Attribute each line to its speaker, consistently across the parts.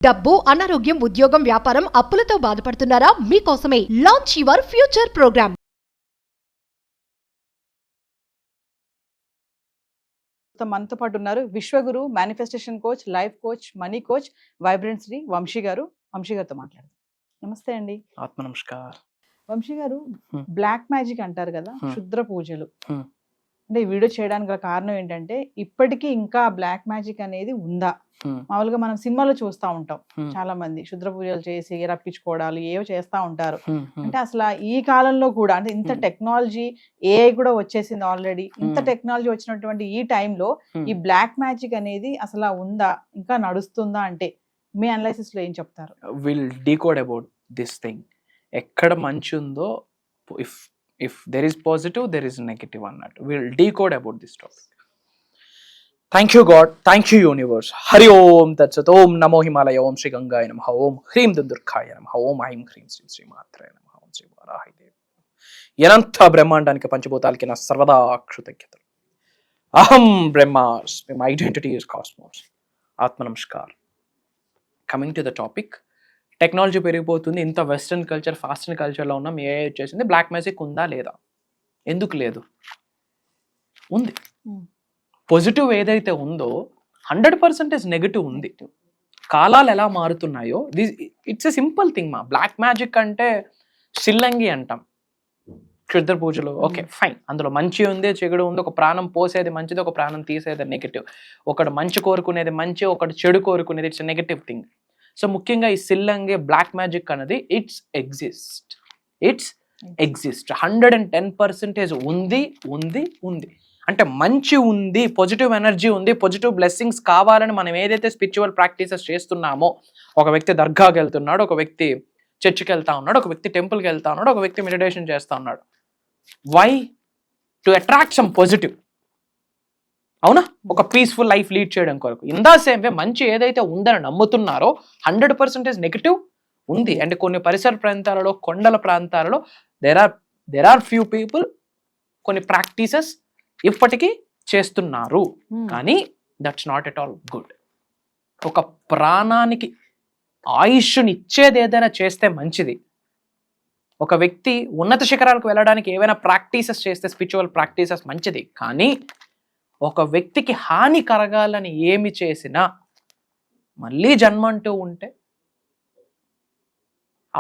Speaker 1: డబ్బు, అనారోగ్యం, ఉద్యోగం, వ్యాపారం, అప్పులతో బాధపడుతున్నారా? మీకోసమే లాంచ్ యువర్ ఫ్యూచర్ ప్రోగ్రామ్.
Speaker 2: మనతో పాటు ఉన్నారు విశ్వగురు, manifestation coach, life coach, money coach, vibrant Shri Vamshi గారు. వంశీ గారితో మాట్లాడదాం. నమస్తే అండి.
Speaker 3: ఆత్మ నమస్కార్.
Speaker 2: వంశీ గారు, బ్లాక్ మ్యాజిక్ అంటారు కదా, క్షుద్ర పూజలు.
Speaker 3: Hmm.
Speaker 2: అంటే ఈ వీడియో చేయడానికి గల కారణం ఏంటంటే ఇప్పటికీ ఇంకా బ్లాక్ మ్యాజిక్ అనేది ఉందా? మామూలుగా మనం సినిమాలో చూస్తూ ఉంటాం, చాలా మంది క్షుద్ర పూజలు చేసి రప్పించుకోవడాలు ఏవో చేస్తూ ఉంటారు. అంటే అసలు ఈ కాలంలో కూడా, అంటే ఇంత టెక్నాలజీ, ఏఐ కూడా వచ్చేసింది ఆల్రెడీ, ఇంత టెక్నాలజీ వచ్చినటువంటి ఈ టైంలో ఈ బ్లాక్ మ్యాజిక్ అనేది అసలు ఉందా, ఇంకా నడుస్తుందా? అంటే మీ అనాలిసిస్ లో ఏం చెప్తారు?
Speaker 3: Will decode about this thing. ఎక్కడ మంచి ఉందో, if there is positive, there is negative అన్నట్టు. We'll decode about this topic. Thank you God, thank you universe. Hari Om Tat Sat. Om Namo Himalaya. Om Shri Gangaya Namaha. Om Hrim Dundurkhaya Namaha. Om Aim Hrim Shri Matraya Namaha. Om Shri Varahi Devi. Yanantha Brahmandaniki Panchabutaliki na sarvada kృతజ్ఞతలు. Aham Brahmasmi. My identity is cosmos. Atma Namaskar. Coming to the topic, technology పెరిగిపోతుంది, ఇంత western culture, ఫాస్టర్న్ కల్చర్లో ఉన్న ఏ వచ్చేసింది. Black magic ఉందా లేదా? ఎందుకు లేదు? ఉంది. పాజిటివ్ ఏదైతే ఉందో 100% నెగటివ్ ఉంది. కాలాలు ఎలా మారుతున్నాయో, it's a simple thing. Black magic అంటే సిల్లంగి అంటాం, క్షుద్ర పూజలు. ఓకే ఫైన్, అందులో మంచి ఉంది, చెడు ఉంది. ఒక ప్రాణం పోసేది మంచిది, ఒక ప్రాణం తీసేది నెగటివ్. ఒకటి మంచి కోరుకునేది మంచి, ఒకటి చెడు కోరుకునేది ఇట్స్ నెగటివ్ థింగ్. సో ముఖ్యంగా ఈ సిల్లంగి, బ్లాక్ మ్యాజిక్ అనేది ఇట్స్ ఎగ్జిస్ట్ 110% ఉంది. అంటే మంచి ఉంది, పాజిటివ్ ఎనర్జీ ఉంది, పాజిటివ్ బ్లెస్సింగ్స్ కావాలని మనం ఏదైతే స్పిరిచువల్ ప్రాక్టీసెస్ చేస్తున్నామో, ఒక వ్యక్తి దర్గాకి వెళ్తున్నాడు, ఒక వ్యక్తి చర్చికి వెళ్తా ఉన్నాడు, ఒక వ్యక్తి టెంపుల్కి వెళ్తా ఉన్నాడు, ఒక వ్యక్తి మెడిటేషన్ చేస్తా ఉన్నాడు. Why? To attract some positive. అవునా? ఒక పీస్ఫుల్ లైఫ్ లీడ్ చేయడం కొరకు. ఇన్ ద సేమ్ వే మంచి ఏదైతే ఉందని నమ్ముతున్నారో 100% నెగటివ్ ఉంది. అండ్ కొన్ని పరిసర ప్రాంతాలలో, కొండల ప్రాంతాలలో దెర్ ఆర్ ఫ్యూ పీపుల్ కొన్ని ప్రాక్టీసెస్ ఇప్పటికీ చేస్తున్నారు. కానీ that's not at all good. ఒక ప్రాణానికి ఆయుష్ని ఇచ్చేది ఏదైనా చేస్తే మంచిది. ఒక వ్యక్తి ఉన్నత శిఖరాలకు వెళ్ళడానికి ఏవైనా ప్రాక్టీసెస్ చేస్తే, స్పిరిచువల్ ప్రాక్టీసెస్ మంచిది. కానీ ఒక వ్యక్తికి హాని కలగాలని ఏమి చేసినా, మళ్ళీ జన్మ అంటూ ఉంటే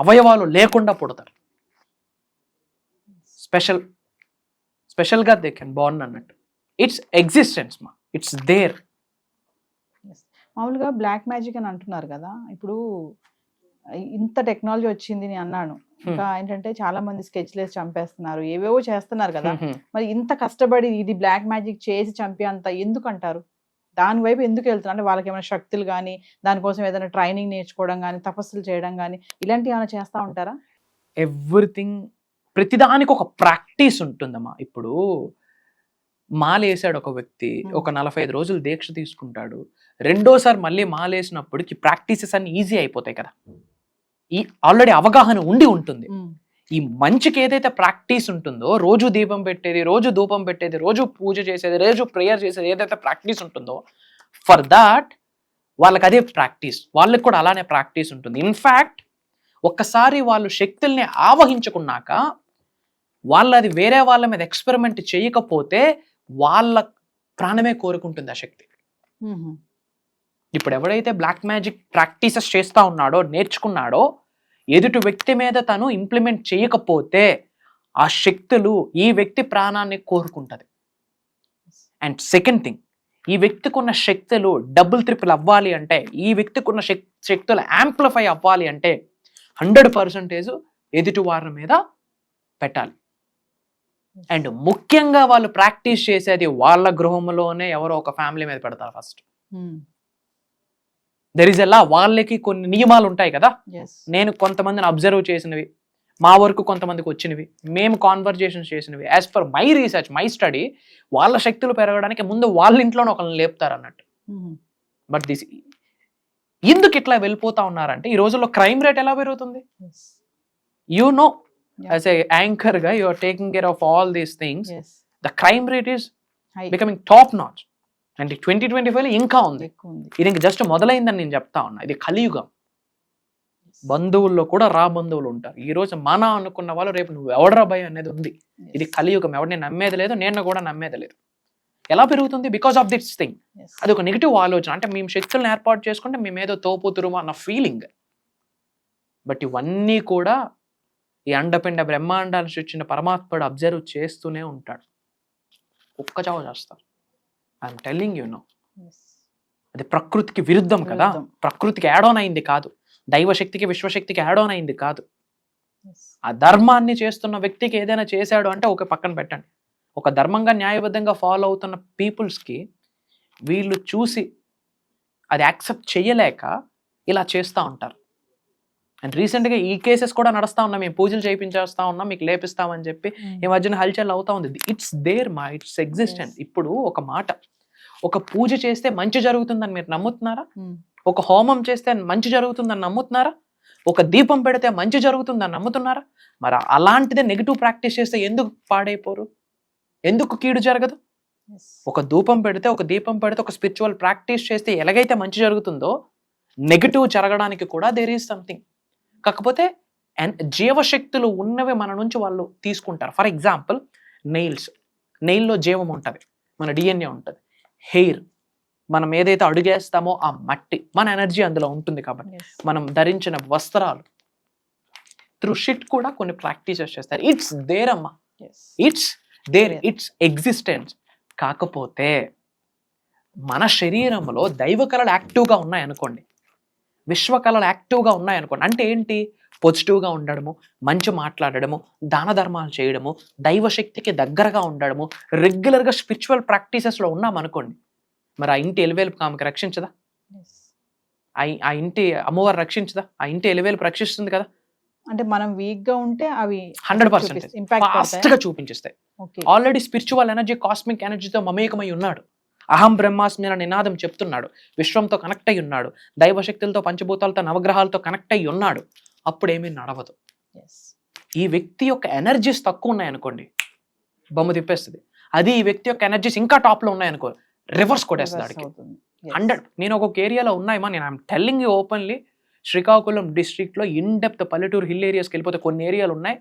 Speaker 3: అవయవాలు లేకుండా పుడతారు. స్పెషల్గా దే కెన్ బోర్న్ అన్నట్టు. It's existence it's there.
Speaker 2: మామూలుగా బ్లాక్ మ్యాజిక్ అని అంటున్నారు కదా, ఇప్పుడు ఇంత టెక్నాలజీ వచ్చింది నేను అన్నాను. ఇంకా ఏంటంటే చాలా మంది స్కెచ్ లేసి చంపేస్తున్నారు, ఏవేవో చేస్తున్నారు కదా. మరి ఇంత కష్టపడి ఇది బ్లాక్ మ్యాజిక్ చేసి చంపే అంత ఎందుకు అంటారు? దాని వైపు ఎందుకు వెళ్తున్నారు? అంటే వాళ్ళకి ఏమైనా శక్తులు కానీ, దానికోసం ఏదైనా ట్రైనింగ్ నేర్చుకోవడం కానీ, తపస్సులు చేయడం కానీ, ఇలాంటివి ఏమైనా చేస్తూ ఉంటారా?
Speaker 3: ఎవ్రీథింగ్, ప్రతిదానికి ఒక ప్రాక్టీస్ ఉంటుందమ్మా. ఇప్పుడు మాలేసాడు ఒక వ్యక్తి, ఒక 45 రోజులు దీక్ష తీసుకుంటాడు. రెండోసారి మళ్ళీ మాలేసినప్పటికి ప్రాక్టీసెస్ అన్ని ఈజీ అయిపోతాయి కదా. ఈ ఆల్రెడీ అవగాహన ఉండి ఉంటుంది. ఈ మంచికి ఏదైతే ప్రాక్టీస్ ఉంటుందో, రోజు దీపం పెట్టేది, రోజు ధూపం పెట్టేది, రోజు పూజ చేసేది, రోజు ప్రేయర్ చేసేది, ఏదైతే ప్రాక్టీస్ ఉంటుందో, ఫర్ దాట్ వాళ్ళకి అదే ప్రాక్టీస్, వాళ్ళకి కూడా అలానే ప్రాక్టీస్ ఉంటుంది. ఇన్ఫ్యాక్ట్ ఒక్కసారి వాళ్ళు శక్తుల్ని ఆవహించుకున్నాక, వాళ్ళు అది వేరే వాళ్ళ మీద ఎక్స్పెరిమెంట్ చేయకపోతే వాళ్ళ ప్రాణమే కోరుకుంటుంది ఆ శక్తి. ఇప్పుడు ఎవడైతే బ్లాక్ మ్యాజిక్ ప్రాక్టీసెస్ చేస్తూ ఉన్నాడో, నేర్చుకున్నాడో, ఎదుటి వ్యక్తి మీద తను ఇంప్లిమెంట్ చేయకపోతే ఆ శక్తులు ఈ వ్యక్తి ప్రాణాన్ని కోరుకుంటుంది. అండ్ సెకండ్ థింగ్, ఈ వ్యక్తికి ఉన్న శక్తులు డబుల్ ట్రిపుల్ అవ్వాలి అంటే, ఈ వ్యక్తికి ఉన్న శక్తులు యాంప్లిఫై అవ్వాలి అంటే 100% ఎదుటి వారి మీద పెట్టాలి. అండ్ ముఖ్యంగా వాళ్ళు ప్రాక్టీస్ చేసేది వాళ్ళ గృహంలోనే ఎవరో ఒక ఫ్యామిలీ మీద పెడతారు ఫస్ట్. దెర్ ఇస్ ఎ లా. వాళ్ళకి కొన్ని నియమాలు ఉంటాయి కదా. నేను కొంతమందిని అబ్జర్వ్ చేసినవి, మా వరకు కొంతమందికి వచ్చినవి, మేము కాన్వర్జేషన్స్ చేసినవి, as per my research, my study, వాళ్ళ శక్తులు పెరగడానికి ముందు వాళ్ళ ఇంట్లోనే ఒకరిని లేపుతారు అన్నట్టు. బట్ దిస్ ఎందుకు ఇట్లా వెళ్ళిపోతా ఉన్నారంటే, ఈ రోజుల్లో క్రైమ్ రేట్ ఎలా పెరుగుతుంది? You know, as a anchor గా you are taking care of all these things. The crime rate is becoming top notch. అంటే 2025 ఇంకా ఉంది.
Speaker 2: ఎక్కువ ఉంది.
Speaker 3: ఇది ఇంక జస్ట్ మొదలైందని నేను చెప్తా ఉన్నా. ఇది కలియుగం. బంధువుల్లో కూడా బంధువులు ఉంటారు. ఈ రోజు మన అనుకున్న వాళ్ళు రేపు నువ్వు ఎవడరా భయం అనేది ఉంది. ఇది కలియుగం. ఎవరిని నమ్మేది లేదు, నేను కూడా నమ్మేది లేదు. ఎలా పెరుగుతుంది? Because of this thing. అది ఒక నెగిటివ్ ఆలోచన. అంటే మేము శక్తులను ఏర్పాటు చేసుకుంటే మేమేదో తోపుతురుమో అన్న ఫీలింగ్. బట్ ఇవన్నీ కూడా ఈ అండపిండ బ్రహ్మాండాన్ని సృష్టించిన పరమాత్ముడు అబ్జర్వ్ చేస్తూనే ఉంటాడు. ఒక్క చావ చేస్తారు. I'm telling you know. అది ప్రకృతికి విరుద్ధం కదా. ప్రకృతికి యాడ్ ఆన్ అయింది కాదు, దైవశక్తికి విశ్వశక్తికి యాడ్ ఆన్ అయింది కాదు. ఆ ధర్మాన్ని చేస్తున్న వ్యక్తికి ఏదైనా చేశాడు అంటే ఒక పక్కన పెట్టండి. ఒక ధర్మంగా న్యాయబద్ధంగా ఫాలో అవుతున్న పీపుల్స్కి వీళ్ళు చూసి అది యాక్సెప్ట్ చేయలేక ఇలా చేస్తూ ఉంటారు. అండ్ రీసెంట్గా ఈ కేసెస్ కూడా నడుస్తూ ఉన్నాం. మేము పూజలు చేయించేస్తా ఉన్నాం, మీకు లేపిస్తామని చెప్పి ఈ మధ్యన హల్చల్ అవుతా ఉంది. ఇట్స్ దేర్ మా, ఇట్స్ ఎగ్జిస్టెంట్. ఇప్పుడు ఒక మాట, ఒక పూజ చేస్తే మంచి జరుగుతుందని మీరు నమ్ముతున్నారా? ఒక హోమం చేస్తే మంచి జరుగుతుందని నమ్ముతున్నారా? ఒక దీపం పెడితే మంచి జరుగుతుందని నమ్ముతున్నారా? మరి అలాంటిదే నెగిటివ్ ప్రాక్టీస్ చేస్తే ఎందుకు పాడైపోరు? ఎందుకు కీడు జరగదు? ఒక ధూపం పెడితే, ఒక దీపం పెడితే, ఒక స్పిరిచువల్ ప్రాక్టీస్ చేస్తే ఎలాగైతే మంచి జరుగుతుందో నెగిటివ్ జరగడానికి కూడా దేర్ ఈజ్ సంథింగ్. కాకపోతే జీవశక్తులు ఉన్నవి మన నుంచి వాళ్ళు తీసుకుంటారు. ఫర్ ఎగ్జాంపుల్ నెయిల్లో జీవం ఉంటుంది, మన డిఎన్ఏ ఉంటుంది. హెయిర్, మనం ఏదైతే అడుగేస్తామో ఆ మట్టి, మన ఎనర్జీ అందులో ఉంటుంది. కాబట్టి మనం ధరించిన వస్త్రాలు, త్రూ షిట్ కూడా కొన్ని ప్రాక్టీసెస్ చేస్తారు. ఇట్స్ దేర్ అమ్మా, ఇట్స్ దేర్, ఇట్స్ ఎగ్జిస్టెన్స్. కాకపోతే మన శరీరంలో దైవ కళలు యాక్టివ్గా ఉన్నాయనుకోండి, విశ్వకళలు యాక్టివ్గా ఉన్నాయనుకోండి, అంటే ఏంటి? పాజిటివ్గా ఉండడము, మంచి మాట్లాడడము, దాన ధర్మాలు చేయడము, దైవశక్తికి దగ్గరగా ఉండడము, రెగ్యులర్గా స్పిరిచువల్ ప్రాక్టీసెస్లో ఉన్నామనుకోండి, మరి ఆ ఇంటి ఎలివేలు ఆమెకు రక్షించదా? ఆ ఇంటి అమ్మవారు రక్షించదా? ఆ ఇంటి ఎలివేలు రక్షిస్తుంది కదా.
Speaker 2: అంటే మనం వీక్ గా ఉంటే అవి
Speaker 3: 100% ఫాస్ట్ గా చూపించేస్తాయి. ఆల్రెడీ స్పిరిచువల్ ఎనర్జీ, కాస్మిక్ ఎనర్జీతో మమేకమై ఉన్నాడు. అహం బ్రహ్మాస్మి అనే నినాదం చెప్తున్నాడు. విశ్వంతో కనెక్ట్ అయి ఉన్నాడు. దైవశక్తులతో, పంచభూతాలతో, నవగ్రహాలతో కనెక్ట్ అయి ఉన్నాడు. అప్పుడు ఏమీ నడవదు. ఈ వ్యక్తి యొక్క ఎనర్జీస్ తక్కువ ఉన్నాయనుకోండి, బొమ్మ తిప్పేస్తుంది. అది ఈ వ్యక్తి యొక్క ఎనర్జీస్ ఇంకా టాప్ లో ఉన్నాయనుకో, రివర్స్ కొట్టేస్తుంది అడిగి 100. నేను ఒక్కొక్క ఏరియాలో ఉన్నాయమ్మా, నేను I'm telling you openly. Srikakulam district లో ఇన్ డెప్త్ పల్లెటూరు హిల్ ఏరియాస్కి వెళ్ళిపోతే కొన్ని ఏరియాలు ఉన్నాయి,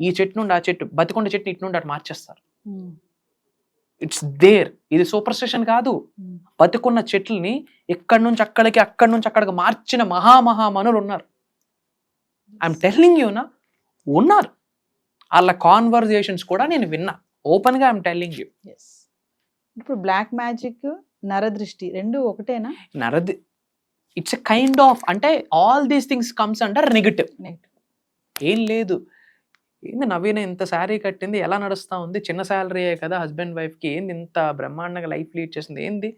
Speaker 3: ఈ చెట్టు నుండి ఆ చెట్టు, బతికొండ చెట్టు ఇటు నుండి అటు మార్చేస్తారు. It's there. ఇది సూపర్ స్టిషన్ కాదు. బతికున్న చెట్లని ఇక్కడి నుంచి అక్కడికి, అక్కడి నుంచి అక్కడికి మార్చిన మహామనులు ఉన్నారు. ఐఎమ్ టెల్లింగ్ యూనా, ఉన్నారు. వాళ్ళ కాన్వర్జేషన్స్ కూడా నేను విన్నా. ఓపెన్ గా ఐఎమ్ టెల్లింగ్ యూ.
Speaker 2: ఇప్పుడు బ్లాక్ మ్యాజిక్, నరదృష్టి రెండు ఒకటేనా?
Speaker 3: ఇట్స్ ఎ కైండ్ ఆఫ్, అంటే all these things comes under negative. ఏం లేదు, ఏంది నవీన ఇంత శారీ కట్టింది, ఎలా నడుస్తూ ఉంది, చిన్న శాలరీయే కదా హస్బెండ్ వైఫ్కి, ఏంది ఇంత బ్రహ్మాండంగా లైఫ్ లీడ్ చేసింది, ఏంది,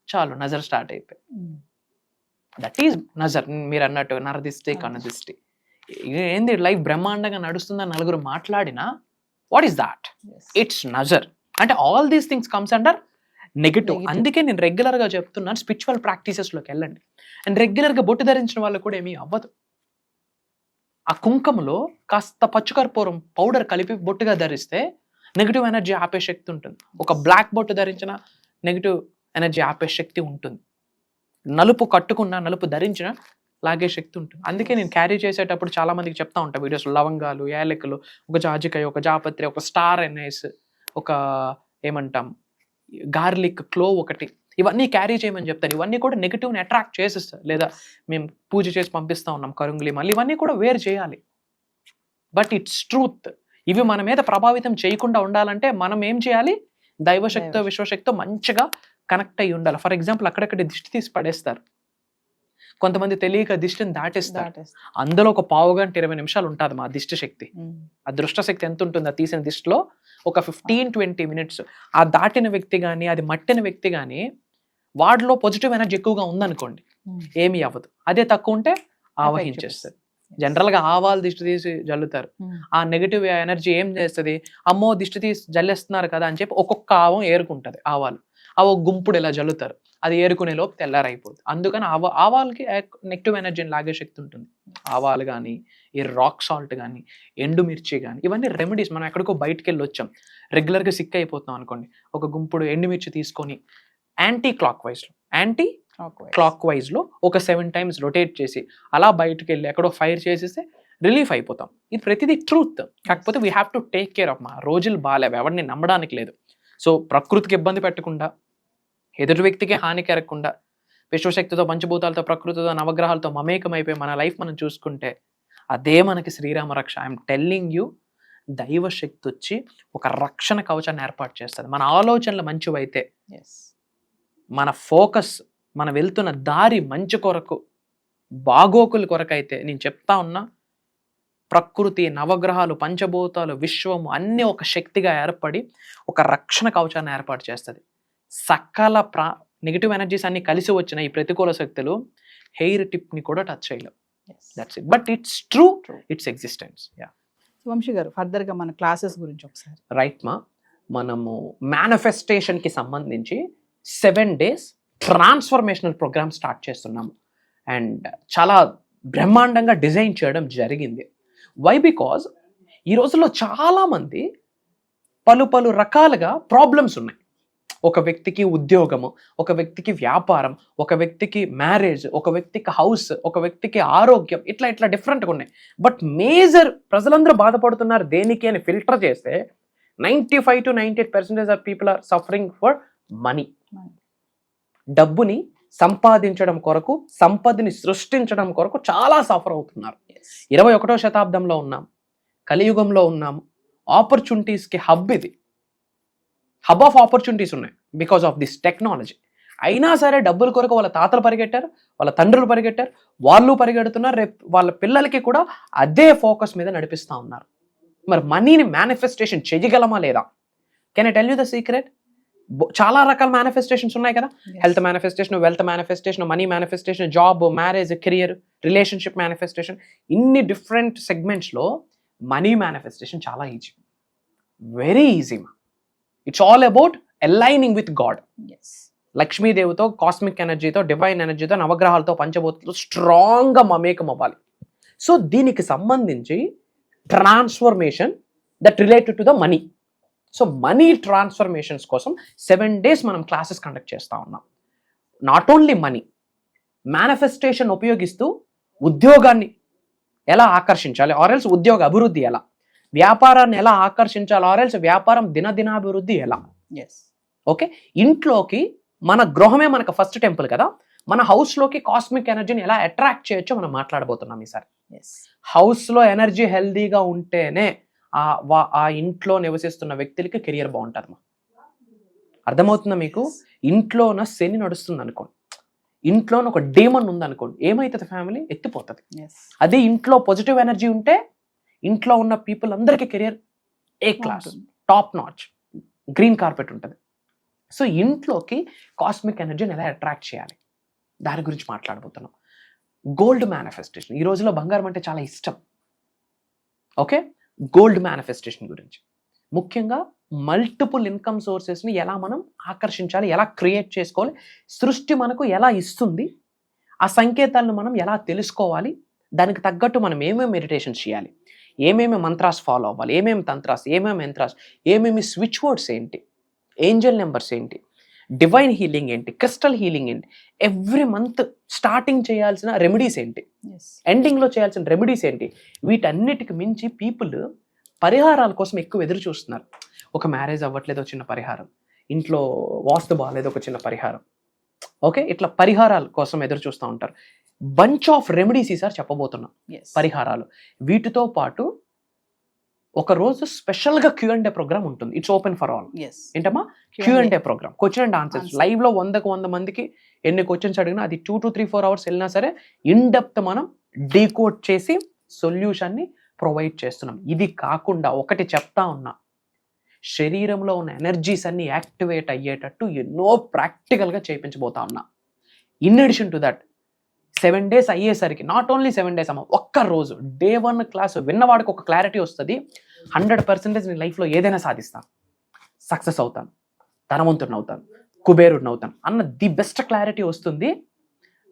Speaker 3: చాలు నజర్ స్టార్ట్ అయిపోయి. దట్ ఈజ్ నజర్. మీరు అన్నట్టు నరదిష్టి, కన్నదిష్టి. ఏంది లైఫ్ బ్రహ్మాండంగా నడుస్తుందని నలుగురు మాట్లాడినా, వాట్ ఈస్ దాట్? ఇట్స్ నజర్. అంటే all these things comes under negative. అందుకే నేను రెగ్యులర్గా చెప్తున్నాను, స్పిరిచువల్ ప్రాక్టీసెస్లోకి వెళ్ళండి. అండ్ రెగ్యులర్గా బొట్టు ధరించిన వాళ్ళు కూడా ఏమీ అవ్వదు. ఆ కుంకుమలో కాస్త పచ్చుకర్పూరం పౌడర్ కలిపి బొట్టుగా ధరిస్తే నెగిటివ్ ఎనర్జీ ఆపే శక్తి ఉంటుంది. ఒక బ్లాక్ బొట్టు ధరించిన నెగిటివ్ ఎనర్జీ ఆపే శక్తి ఉంటుంది. నలుపు కట్టుకున్న, నలుపు ధరించిన లాగే శక్తి ఉంటుంది. అందుకే నేను క్యారీ చేసేటప్పుడు చాలా మందికి చెప్తా ఉంటాను వీడియోస్, లవంగాలు, యాలకులు, ఒక జాజికాయ, ఒక జాపత్రి, ఒక స్టార్ ఎనైస్, ఒక ఏమంటాం గార్లిక్ క్లోవ్ ఒకటి, ఇవన్నీ క్యారీ చేయమని చెప్తాను. ఇవన్నీ కూడా నెగిటివ్ని అట్రాక్ట్ చేసేస్తారు. లేదా మేము పూజ చేసి పంపిస్తూ ఉన్నాం కరుంగులి, మళ్ళీ ఇవన్నీ కూడా వేరు చేయాలి. But it's truth. ఇవి మన మీద ప్రభావితం చేయకుండా ఉండాలంటే మనం ఏం చేయాలి? దైవశక్తితో, విశ్వశక్తితో మంచిగా కనెక్ట్ అయ్యి ఉండాలి. ఫర్ ఎగ్జాంపుల్, అక్కడక్కడ దిష్టి తీసి పడేస్తారు. కొంతమంది తెలియక దిష్టిని దాటేస్తారు. అందులో ఒక 15 గంట 20 నిమిషాలు ఉంటుంది మా దిష్టి శక్తి. ఆ దృష్ట శక్తి ఎంత ఉంటుంది? ఆ తీసిన దిష్టిలో ఒక 15-20 మినిట్స్. ఆ దాటిన వ్యక్తి కానీ, అది మట్టిన వ్యక్తి కానీ, వాడిలో పాజిటివ్ ఎనర్జీ ఎక్కువగా ఉందనుకోండి, ఏమీ అవ్వదు. అదే తక్కువ ఉంటే ఆవహించేస్తుంది. జనరల్గా ఆవాలు దిష్టి తీసి జల్లుతారు. ఆ నెగిటివ్ ఎనర్జీ ఏం చేస్తుంది? అమ్మో దిష్టి తీసి జల్లేస్తున్నారు కదా అని చెప్పి ఒక్కొక్క ఆవం ఏరుకుంటుంది. ఆవాలు అవి గుంపుడు ఇలా జల్లుతారు, అది ఏరుకునే లోపు తెల్లారైపోతుంది. అందుకని ఆవాలకి నెగిటివ్ ఎనర్జీని లాగే శక్తి ఉంటుంది. ఆవాలు కానీ, ఈ రాక్ సాల్ట్ కానీ, ఎండుమిర్చి కానీ, ఇవన్నీ రెమెడీస్. మనం ఎక్కడికో బయటకు వెళ్ళి వచ్చాం, రెగ్యులర్గా సిక్ అయిపోతున్నాం అనుకోండి, ఒక గుంపుడు ఎండుమిర్చి తీసుకొని యాంటీ క్లాక్ వైజ్లో ఒక 7 times రొటేట్ చేసి అలా బయటకు వెళ్ళి ఎక్కడో ఫైర్ చేసేస్తే రిలీఫ్ అయిపోతాం. ఇది ప్రతిదీ ట్రూత్. కాకపోతే we have to take care of. మా రోజులు బాగాలేవు, ఎవరిని నమ్మడానికి లేదు. సో ప్రకృతికి ఇబ్బంది పెట్టకుండా, ఎదుటి వ్యక్తికి హాని కలగకుండా, విశ్వశక్తితో, పంచభూతాలతో, ప్రకృతితో, నవగ్రహాలతో మమేకమైపోయి మన లైఫ్ మనం చూసుకుంటే అదే మనకి శ్రీరామ రక్ష. ఐఎమ్ టెల్లింగ్ యూ, దైవ శక్తి వచ్చి ఒక రక్షణ కవచాన్ని ఏర్పాటు చేస్తుంది. మన ఆలోచనలు మంచివైతే, మన ఫోకస్, మనం వెళ్తున్న దారి మంచి కొరకు, బాగోకుల కొరకైతే, నేను చెప్తా ఉన్నా, ప్రకృతి, నవగ్రహాలు, పంచభూతాలు, విశ్వము అన్నీ ఒక శక్తిగా ఏర్పడి ఒక రక్షణ కవచాన్ని ఏర్పాటు చేస్తుంది. సకల నెగిటివ్ ఎనర్జీస్ అన్ని కలిసి వచ్చిన ఈ ప్రతికూల శక్తులు హెయిర్ టిప్ని కూడా టచ్ చేయలేవు. That's it. But it's true, it's existence.
Speaker 2: Vamshi గారు, ఫర్దర్గా మన క్లాసెస్ గురించి ఒకసారి.
Speaker 3: రైట్ మా, మనము మేనిఫెస్టేషన్కి సంబంధించి 7 days ట్రాన్స్ఫర్మేషనల్ ప్రోగ్రామ్ స్టార్ట్ చేస్తున్నాము. అండ్ చాలా బ్రహ్మాండంగా డిజైన్ చేయడం జరిగింది. వై? బికాజ్ ఈ రోజుల్లో చాలామంది పలు రకాలుగా ప్రాబ్లమ్స్ ఉన్నాయి. ఒక వ్యక్తికి ఉద్యోగము, ఒక వ్యక్తికి వ్యాపారం, ఒక వ్యక్తికి మ్యారేజ్, ఒక వ్యక్తికి హౌస్, ఒక వ్యక్తికి ఆరోగ్యం, ఇట్లా డిఫరెంట్గా ఉన్నాయి. బట్ మేజర్ ప్రజలందరూ బాధపడుతున్నారు దేనికి అని ఫిల్టర్ చేస్తే 95 to 98% of people are suffering for money. డబ్బుని సంపాదించడం కొరకు, సంపదని సృష్టించడం కొరకు చాలా సఫర్ అవుతున్నారు. 21వ శతాబ్దంలో ఉన్నాం, కలియుగంలో ఉన్నాము. ఆపర్చునిటీస్కి హబ్ ఇది, హబ్ ఆఫ్ ఆపర్చునిటీస్ ఉన్నాయి బికాస్ ఆఫ్ దిస్ టెక్నాలజీ. అయినా సరే డబ్బుల కొరకు వాళ్ళ తాతలు పరిగెట్టారు, వాళ్ళ తండ్రులు పరిగెట్టారు, వాళ్ళు పరిగెడుతున్నారు. రేపు వాళ్ళ పిల్లలకి కూడా అదే ఫోకస్ మీద నడిపిస్తూ ఉన్నారు. మరి మనీని మేనిఫెస్టేషన్ చేయగలమా లేదా? Can I tell you the secret? చాలా రకాల మేనిఫెస్టేషన్స్ ఉన్నాయి కదా. Health manifestation, wealth manifestation, money manifestation, job, marriage, career, relationship manifestation, ఇన్ని డిఫరెంట్ సెగ్మెంట్స్లో మనీ మేనిఫెస్టేషన్ చాలా easy, very easy. It's all about aligning with God. లక్ష్మీదేవితో, కాస్మిక్ ఎనర్జీతో, divine ఎనర్జీతో, నవగ్రహాలతో, పంచభూతాలతో స్ట్రాంగ్గా మమేకం అవ్వాలి. సో దీనికి సంబంధించి transformation that related to the money. So money transformations కోసం 7 days మనం క్లాసెస్ కండక్ట్ చేస్తూ ఉన్నాం. నాట్ ఓన్లీ మనీ, మేనిఫెస్టేషన్ ఉపయోగిస్తూ ఉద్యోగాన్ని ఎలా ఆకర్షించాలి, ఆర్ఎల్స్ ఉద్యోగ అభివృద్ధి ఎలా, వ్యాపారాన్ని ఎలా ఆకర్షించాలి, ఆర్ఎల్స్ వ్యాపారం దినదినాభివృద్ధి ఎలా. ఓకే, ఇంట్లోకి మన గృహమే మనకు ఫస్ట్ టెంపుల్ కదా, మన హౌస్లోకి కాస్మిక్ ఎనర్జీని ఎలా అట్రాక్ట్ చేయొచ్చో మనం మాట్లాడబోతున్నాం ఈసారి. హౌస్లో ఎనర్జీ హెల్దీగా ఉంటేనే ఆ ఇంట్లో నివసిస్తున్న వ్యక్తులకి కెరియర్ బాగుంటుంది. అర్థమవుతుందా మీకు? ఇంట్లోన శని నడుస్తుంది అనుకోండి, ఇంట్లోన ఒక డేమన్ ఉందనుకోండి, ఏమవుతుంది? ఫ్యామిలీ ఎత్తిపోతుంది. అదే ఇంట్లో పాజిటివ్ ఎనర్జీ ఉంటే ఇంట్లో ఉన్న పీపుల్ అందరికీ career A class, top notch, green carpet ఉంటుంది. సో ఇంట్లోకి కాస్మిక్ ఎనర్జీని ఎలా అట్రాక్ట్ చేయాలి, దాని గురించి మాట్లాడబోతున్నాం. గోల్డ్ మేనిఫెస్టేషన్, ఈ రోజులో బంగారం అంటే చాలా ఇష్టం. ఓకే, గోల్డ్ మేనిఫెస్టేషన్ గురించి ముఖ్యంగా మల్టిపుల్ ఇన్కమ్ సోర్సెస్ని ఎలా మనం ఆకర్షించాలి, ఎలా క్రియేట్ చేసుకోవాలి, సృష్టి మనకు ఎలా ఇస్తుంది, ఆ సంకేతాలను మనం ఎలా తెలుసుకోవాలి, దానికి తగ్గట్టు మనం ఏమేమి మెడిటేషన్స్ చేయాలి, ఏమేమి మంత్రాస్ ఫాలో అవ్వాలి, ఏమేమి తంత్రాస్, ఏమేమి యంత్రాస్, ఏమేమి స్విచ్ వర్డ్స్ ఏంటి, ఏంజల్ నెంబర్స్ ఏంటి, డివైన్ హీలింగ్ ఏంటి, క్రిస్టల్ హీలింగ్ ఏంటి, ఎవ్రీ మంత్ స్టార్టింగ్ చేయాల్సిన రెమెడీస్ ఏంటి, ఎండింగ్లో చేయాల్సిన రెమెడీస్ ఏంటి, వీటన్నిటికి మించి పీపుల్ పరిహారాల కోసం ఎక్కువ ఎదురు చూస్తున్నారు. ఒక మ్యారేజ్ అవ్వట్లేదు, చిన్న పరిహారం, ఇంట్లో వాస్తు బాగాలేదు, ఒక చిన్న పరిహారం. ఓకే, ఇట్లా పరిహారాల కోసం ఎదురు చూస్తూ ఉంటారు. బంచ్ ఆఫ్ రెమెడీస్ ఈసారి చెప్పబోతున్నాం, పరిహారాలు. వీటితో పాటు ఒక రోజు స్పెషల్గా Q&A ప్రోగ్రామ్ ఉంటుంది. It's open for all. ఏంటమ్మా? Q&A programme, question and answers. లైవ్లో 100 మందికి ఎన్ని క్వశ్చన్స్ అడిగినా అది 2 to 3-4 hours వెళ్ళినా సరే ఇన్ డెప్త్ మనం డీకోడ్ చేసి సొల్యూషన్ని ప్రొవైడ్ చేస్తున్నాం. ఇది కాకుండా ఒకటి చెప్తా ఉన్నా, శరీరంలో ఉన్న ఎనర్జీస్ అన్ని యాక్టివేట్ అయ్యేటట్టు ఎన్నో ప్రాక్టికల్గా చేయించబోతా ఉన్నా. In addition to that 7 days అయ్యేసరికి, నాట్ ఓన్లీ 7 days అమ్మ, ఒక్క రోజు Day 1 క్లాస్ విన్నవాడికి ఒక క్లారిటీ వస్తుంది. 100% నేను లైఫ్లో ఏదైనా సాధిస్తాను, సక్సెస్ అవుతాను, ధనవంతుడిని అవుతాను, కుబేరుడిని అవుతాను అన్న ది బెస్ట్ క్లారిటీ వస్తుంది.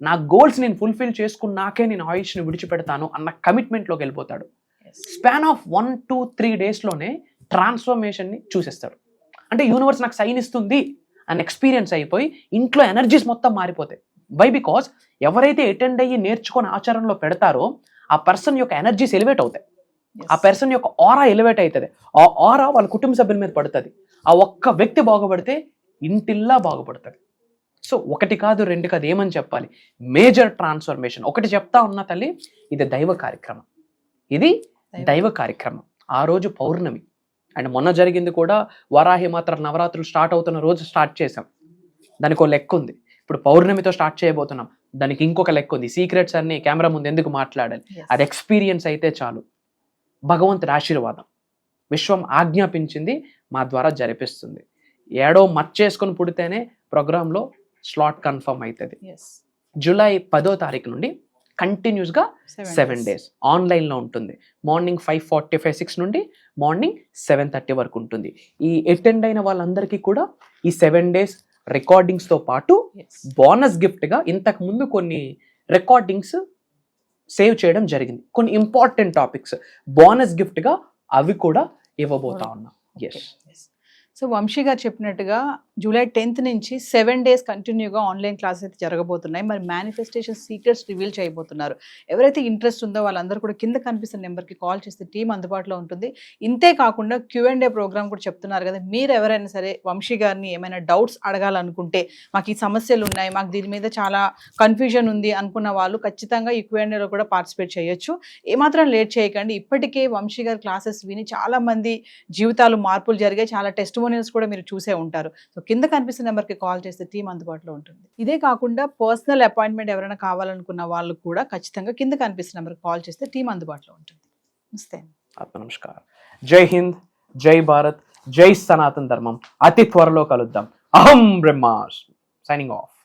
Speaker 3: నా గోల్స్ నేను ఫుల్ఫిల్ చేసుకున్నాకే నేను ఆయుష్ని విడిచిపెడతాను అన్న కమిట్మెంట్లోకి వెళ్ళిపోతాడు. Span of 1 to 3 daysలోనే ట్రాన్స్ఫర్మేషన్ని చూసేస్తాడు. అంటే యూనివర్స్ నాకు సైన్ ఇస్తుంది అండ్ ఎక్స్పీరియన్స్ అయిపోయి ఇంట్లో ఎనర్జీస్ మొత్తం మారిపోతాయి. వై? బికాస్ ఎవరైతే అటెండ్ అయ్యి నేర్చుకొని ఆచరణలో పెడతారో ఆ పర్సన్ యొక్క ఎనర్జీస్ ఎలివేట్ అవుతాయి, ఆ పర్సన్ యొక్క ఆరా ఎలివేట్ అవుతుంది, ఆ ఆరా వాళ్ళ కుటుంబ సభ్యుల మీద పడుతుంది. ఆ ఒక్క వ్యక్తి బాగుపడితే ఇంటిల్లా బాగుపడుతుంది. సో ఒకటి కాదు రెండు కాదు, ఏమని చెప్పాలి, మేజర్ ట్రాన్స్ఫర్మేషన్. ఒకటి చెప్తా ఉన్నా తల్లి, ఇది దైవ కార్యక్రమం, ఇది దైవ కార్యక్రమం. ఆ రోజు పౌర్ణమి అండ్ మొన్న జరిగింది కూడా వరాహి మాత్ర నవరాత్రులు స్టార్ట్ అవుతున్న రోజు స్టార్ట్ చేసాం. దానికి ఒక లెక్క ఉంది. ఇప్పుడు పౌర్ణమితో స్టార్ట్ చేయబోతున్నాం, దానికి ఇంకొక లెక్క ఉంది. సీక్రెట్స్ అన్ని కెమెరా ముందు ఎందుకు మాట్లాడాలి, అది ఎక్స్పీరియన్స్ అయితే చాలు. భగవంతుడి ఆశీర్వాదం, విశ్వం ఆజ్ఞాపించింది మా ద్వారా జరిపిస్తుంది. ఏడో మర్చేసుకొని పుడితేనే ప్రోగ్రాంలో స్లాట్ కన్ఫర్మ్ అవుతుంది. జూలై 10వ తారీఖు నుండి కంటిన్యూస్గా 7 days ఆన్లైన్లో ఉంటుంది. మార్నింగ్ 5:45, 6 నుండి మార్నింగ్ 7:30 వరకు ఉంటుంది. ఈ అటెండ్ అయిన వాళ్ళందరికీ కూడా ఈ 7 days రికార్డింగ్స్తో పాటు బోనస్ గిఫ్ట్గా ఇంతకు ముందు కొన్ని రికార్డింగ్స్ సేవ్ చేయడం జరిగింది, కొన్ని ఇంపార్టెంట్ టాపిక్స్ బోనస్ గిఫ్ట్గా అవి కూడా ఇవ్వబోతా ఉన్నాం. ఎస్.
Speaker 2: సో వంశీ గారు చెప్పినట్టుగా జూలై 10th నుంచి 7 days కంటిన్యూగా ఆన్లైన్ క్లాసెస్ అయితే జరగబోతున్నాయి. మరి మేనిఫెస్టేషన్ సీక్రెట్స్ రివీల్ చేయబోతున్నారు. ఎవరైతే ఇంట్రెస్ట్ ఉందో వాళ్ళందరూ కూడా కింద కనిపిస్తున్న నెంబర్కి కాల్ చేస్తే టీం అందుబాటులో ఉంటుంది. ఇంతే కాకుండా Q&A ప్రోగ్రామ్ కూడా చెప్తున్నారు కదా, మీరు ఎవరైనా సరే వంశీ గారిని ఏమైనా డౌట్స్ అడగాలనుకుంటే, మాకు ఈ సమస్యలు ఉన్నాయి, మాకు దీని మీద చాలా కన్ఫ్యూజన్ ఉంది అనుకున్న వాళ్ళు ఖచ్చితంగా ఈ Q&Aలో కూడా పార్టిసిపేట్ చేయొచ్చు. ఏమాత్రం లేట్ చేయకండి. ఇప్పటికే వంశీ గారి క్లాసెస్ విని చాలా మంది జీవితాలు మార్పులు జరిగాయి, చాలా టెస్టిమోనియల్స్ కూడా మీరు చూసే ఉంటారు. సో కింద కనిపిస్తున్న నెంబర్కి కాల్ చేస్తే టీం అందుబాటులో ఉంటుంది. ఇదే కాకుండా పర్సనల్ అపాయింట్మెంట్ ఎవరైనా కావాలనుకున్న వాళ్ళు కూడా ఖచ్చితంగా కింద కనిపిస్తున్న నెంబర్కి కాల్ చేస్తే టీం అందుబాటులో ఉంటుంది. నమస్తే.
Speaker 3: ఆత్మ నమస్కారం. జై హింద్, జై భారత్, జై సనాతన ధర్మం. అతి త్వరలో కలుద్దాం. అహం బ్రహ్మాస్మి. Signing off.